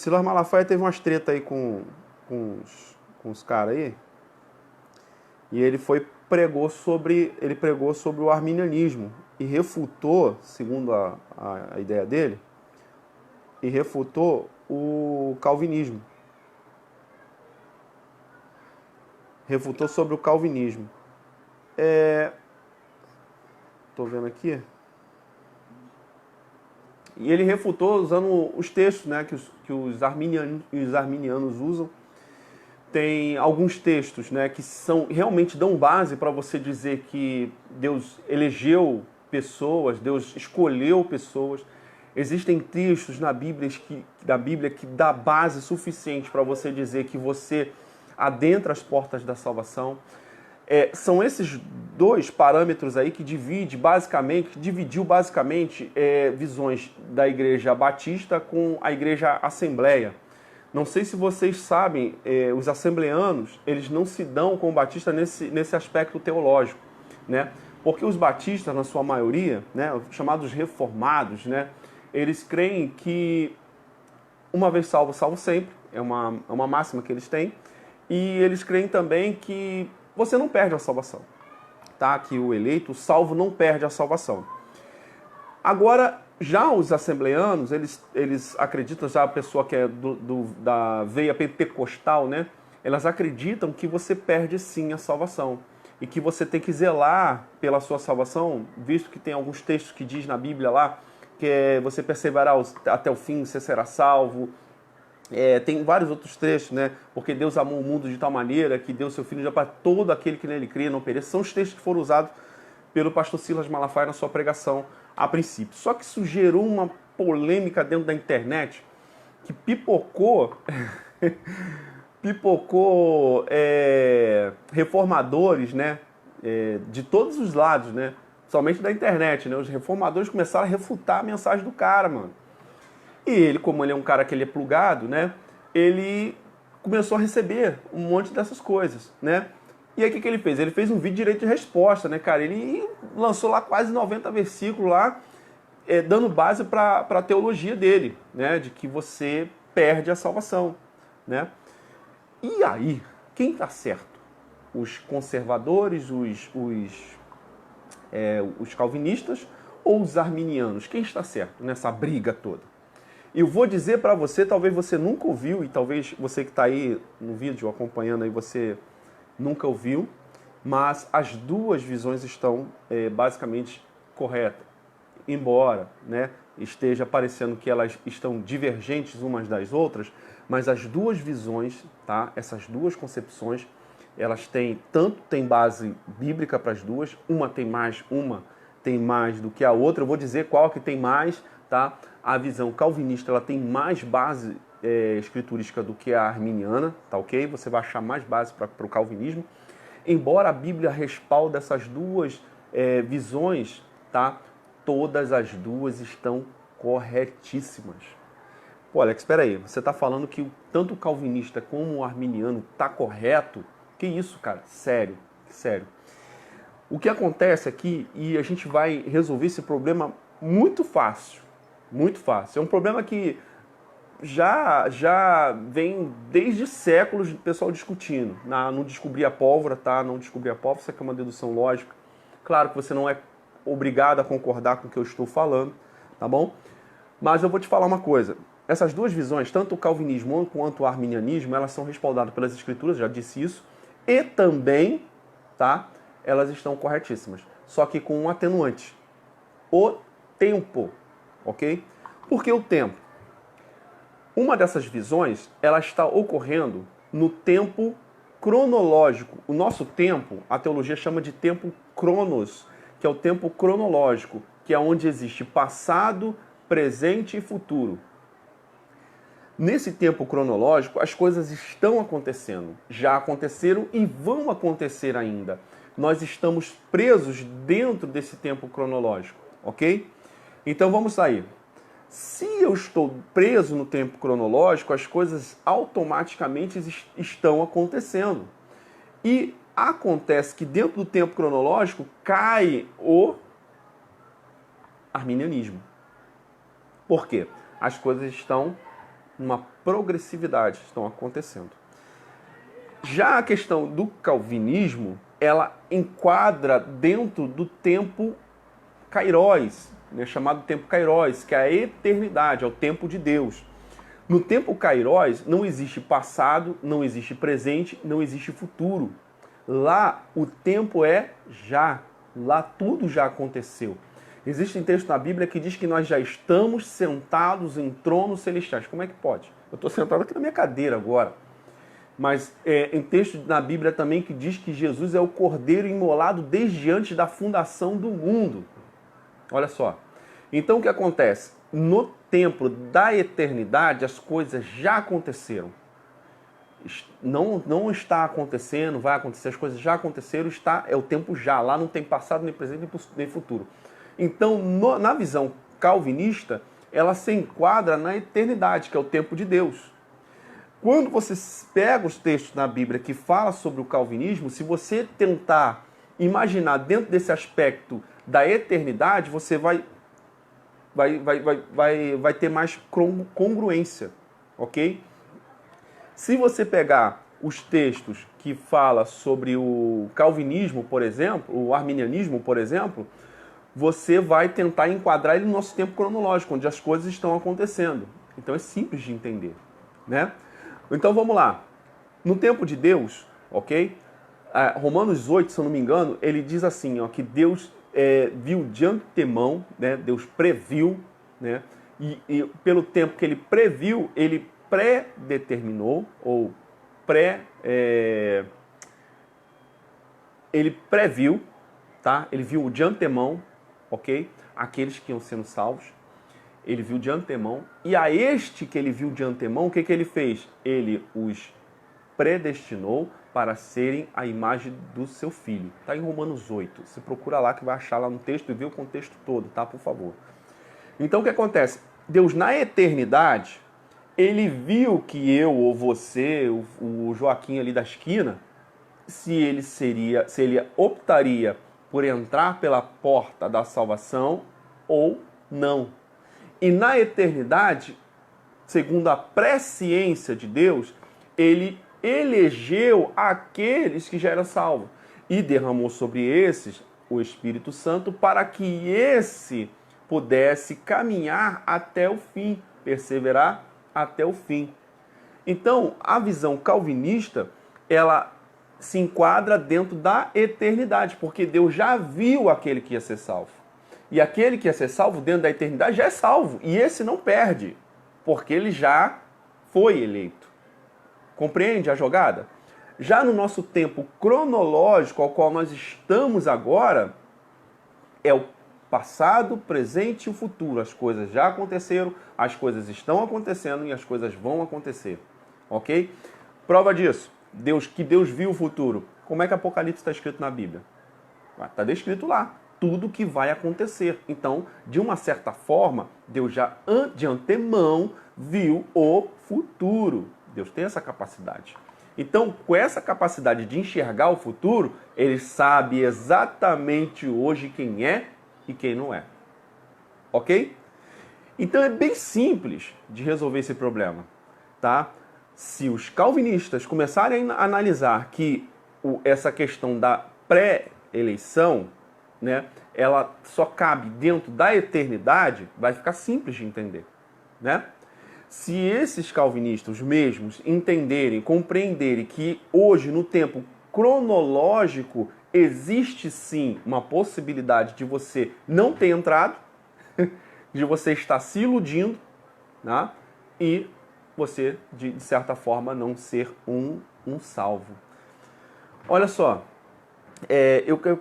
Silas Malafaia teve umas treta aí com os caras aí, e ele pregou sobre o arminianismo e refutou, segundo a ideia dele, e refutou o calvinismo. Refutou sobre o calvinismo. Tô vendo aqui. E ele refutou usando os textos, né, que os arminianos usam. Tem alguns textos, né, que realmente dão base para você dizer que Deus elegeu pessoas, Deus escolheu pessoas. Existem textos na Bíblia que dá base suficiente para você dizer que você adentra as portas da salvação. São esses dois parâmetros aí que dividiu basicamente visões da Igreja Batista com a Igreja Assembleia. Não sei se vocês sabem, os assembleanos, eles não se dão com o batista nesse aspecto teológico, né? Porque os batistas, na sua maioria, né, chamados reformados, né, eles creem que uma vez salvo, salvo sempre, é uma máxima que eles têm, e eles creem também que você não perde a salvação, tá? Que o eleito, o salvo, não perde a salvação. Agora, já os assembleanos, eles acreditam, já a pessoa que é da veia pentecostal, né? Elas acreditam que você perde sim a salvação. E que você tem que zelar pela sua salvação, visto que tem alguns textos que diz na Bíblia lá, que você perseverar até o fim, você será salvo. Tem vários outros trechos, né? Porque Deus amou o mundo de tal maneira que deu seu Filho já para todo aquele que nele crê, não pereça. São os textos que foram usados pelo pastor Silas Malafaia na sua pregação a princípio. Só que isso gerou uma polêmica dentro da internet que pipocou reformadores, né, de todos os lados, né, somente da internet, né, os reformadores começaram a refutar a mensagem do cara, mano. E ele, como ele é um cara que ele é plugado, né, ele começou a receber um monte dessas coisas, né. E aí o que ele fez? Ele fez um vídeo direito de resposta, né, cara? Ele lançou lá quase 90 versículos lá, dando base para a teologia dele, né, de que você perde a salvação, né. E aí, quem está certo? Os conservadores, os calvinistas ou os arminianos? Quem está certo nessa briga toda? E eu vou dizer para você, talvez você nunca ouviu, e talvez você que está aí no vídeo acompanhando aí, você nunca ouviu, mas as duas visões estão basicamente corretas. Embora, né, esteja parecendo que elas estão divergentes umas das outras, mas as duas visões, tá, essas duas concepções, elas têm base bíblica para as duas, uma tem mais do que a outra. Eu vou dizer qual que tem mais, tá? A visão calvinista, ela tem mais base escriturística do que a arminiana, tá ok? Você vai achar mais base para o calvinismo. Embora a Bíblia respalde essas duas visões, tá? Todas as duas estão corretíssimas. Pô, Alex, espera aí, você está falando que tanto o calvinista como o arminiano está correto? Que isso, cara? Sério, sério. O que acontece aqui, e a gente vai resolver esse problema muito fácil, muito fácil. É um problema que já vem desde séculos o pessoal discutindo. Não descobrir a pólvora, tá? Não descobrir a pólvora, isso aqui é uma dedução lógica. Claro que você não é obrigado a concordar com o que eu estou falando, tá bom? Mas eu vou te falar uma coisa. Essas duas visões, tanto o calvinismo quanto o arminianismo, elas são respaldadas pelas escrituras, já disse isso, e também, tá? Elas estão corretíssimas. Só que com um atenuante. O tempo, ok? Por que o tempo? Uma dessas visões, ela está ocorrendo no tempo cronológico. O nosso tempo, a teologia chama de tempo cronos, que é o tempo cronológico, que é onde existe passado, presente e futuro. Nesse tempo cronológico, as coisas estão acontecendo, já aconteceram e vão acontecer ainda. Nós estamos presos dentro desse tempo cronológico, ok? Então vamos sair. Se eu estou preso no tempo cronológico, as coisas automaticamente estão acontecendo. E acontece que dentro do tempo cronológico cai o arminianismo. Por quê? As coisas estão numa progressividade, estão acontecendo. Já a questão do calvinismo, ela enquadra dentro do tempo kairos, né, chamado tempo kairos, que é a eternidade, é o tempo de Deus. No tempo kairos não existe passado, não existe presente, não existe futuro. Lá o tempo é já, lá tudo já aconteceu. Existe um texto na Bíblia que diz que nós já estamos sentados em tronos celestiais. Como é que pode? Eu estou sentado aqui na minha cadeira agora. Mas em texto na Bíblia também que diz que Jesus é o Cordeiro imolado desde antes da fundação do mundo. Olha só. Então o que acontece? No tempo da eternidade as coisas já aconteceram. Não está acontecendo, vai acontecer, as coisas já aconteceram, é o tempo já. Lá não tem passado, nem presente, nem futuro. Então, na visão calvinista, ela se enquadra na eternidade, que é o tempo de Deus. Quando você pega os textos na Bíblia que falam sobre o calvinismo, se você tentar imaginar dentro desse aspecto da eternidade, você vai ter mais congruência, ok? Se você pegar os textos que falam sobre o calvinismo, por exemplo, o arminianismo, por exemplo, você vai tentar enquadrar ele no nosso tempo cronológico, onde as coisas estão acontecendo. Então é simples de entender, né? Então vamos lá. No tempo de Deus, ok? Romanos 8, se eu não me engano, ele diz assim, ó, que Deus viu de antemão, né? Deus previu, né? E pelo tempo que ele previu, ele pré-determinou, ou ele previu, tá? Ele viu de antemão, ok? Aqueles que iam sendo salvos. Ele viu de antemão, e a este que ele viu de antemão, o que ele fez? Ele os predestinou para serem a imagem do seu filho. Está em Romanos 8. Você procura lá que vai achar lá no texto e vê o contexto todo, tá? Por favor. Então o que acontece? Deus, na eternidade, ele viu que eu ou você, o Joaquim ali da esquina, se ele optaria por entrar pela porta da salvação ou não. E na eternidade, segundo a presciência de Deus, ele elegeu aqueles que já eram salvos e derramou sobre esses o Espírito Santo para que esse pudesse caminhar até o fim, perseverar até o fim. Então, a visão calvinista, ela se enquadra dentro da eternidade, porque Deus já viu aquele que ia ser salvo. E aquele que ia ser salvo dentro da eternidade já é salvo. E esse não perde, porque ele já foi eleito. Compreende a jogada? Já no nosso tempo cronológico ao qual nós estamos agora, é o passado, presente e o futuro. As coisas já aconteceram, as coisas estão acontecendo e as coisas vão acontecer. Ok? Prova disso. Que Deus viu o futuro. Como é que Apocalipse está escrito na Bíblia? Está descrito lá. Tudo que vai acontecer. Então, de uma certa forma, Deus já de antemão viu o futuro. Deus tem essa capacidade. Então, com essa capacidade de enxergar o futuro, ele sabe exatamente hoje quem é e quem não é. Ok? Então, é bem simples de resolver esse problema. Tá? Se os calvinistas começarem a analisar que essa questão da pré-eleição, né, ela só cabe dentro da eternidade, vai ficar simples de entender, né? Se esses calvinistas mesmos entenderem, compreenderem que hoje, no tempo cronológico, existe sim uma possibilidade de você não ter entrado, de você estar se iludindo, né? E você, de certa forma, não ser um salvo. Olha só.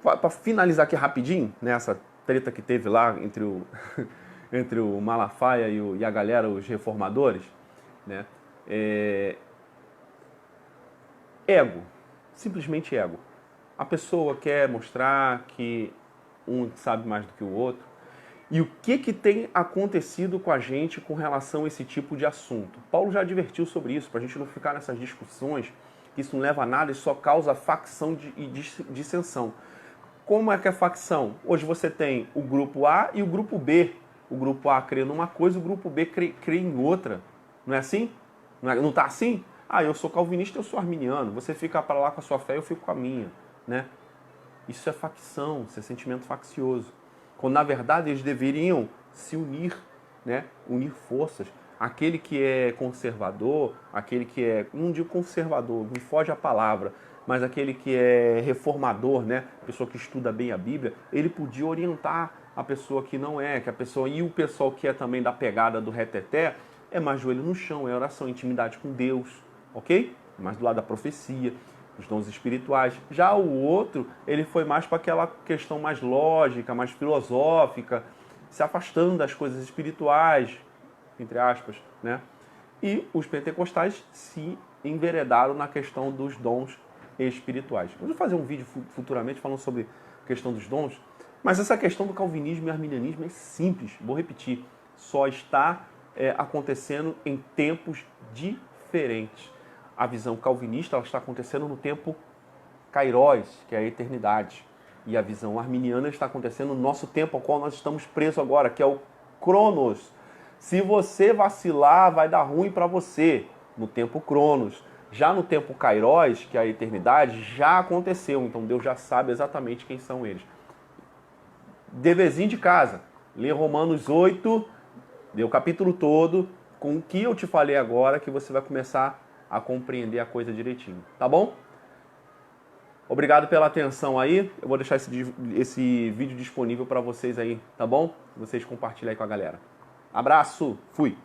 Para finalizar aqui rapidinho, né, essa treta que teve lá entre o Malafaia e a galera, os reformadores, né, ego, simplesmente ego. A pessoa quer mostrar que um sabe mais do que o outro. E o que tem acontecido com a gente com relação a esse tipo de assunto? Paulo já advertiu sobre isso, para a gente não ficar nessas discussões. Isso não leva a nada e só causa facção e dissensão. Como é que é facção? Hoje você tem o grupo A e o grupo B. O grupo A crê numa coisa, o grupo B crê em outra. Não é assim? Não está assim? Ah, eu sou calvinista, eu sou arminiano. Você fica para lá com a sua fé, eu fico com a minha, né? Isso é facção, isso é sentimento faccioso. Quando, na verdade, eles deveriam se unir, né? Unir forças. Aquele que é conservador, aquele que é, não digo conservador, me foge a palavra, mas aquele que é reformador, né? Pessoa que estuda bem a Bíblia, ele podia orientar a pessoa que não é, que a pessoa, e o pessoal que é também da pegada do reteté, é mais joelho no chão, é oração, intimidade com Deus, ok? Mais do lado da profecia, os dons espirituais. Já o outro, ele foi mais para aquela questão mais lógica, mais filosófica, se afastando das coisas espirituais, entre aspas, né? E os pentecostais se enveredaram na questão dos dons espirituais. Eu vou fazer um vídeo futuramente falando sobre a questão dos dons, mas essa questão do calvinismo e arminianismo é simples, vou repetir, só está acontecendo em tempos diferentes. A visão calvinista ela está acontecendo no tempo kairos, que é a eternidade. E a visão arminiana está acontecendo no nosso tempo, ao qual nós estamos presos agora, que é o Cronos. Se você vacilar, vai dar ruim para você no tempo Cronos. Já no tempo kairos, que é a eternidade, já aconteceu. Então Deus já sabe exatamente quem são eles. Deverzinho de casa. Lê Romanos 8, lê o capítulo todo, com o que eu te falei agora, que você vai começar a compreender a coisa direitinho. Tá bom? Obrigado pela atenção aí. Eu vou deixar esse vídeo disponível para vocês aí, tá bom? Vocês compartilhem aí com a galera. Abraço, fui!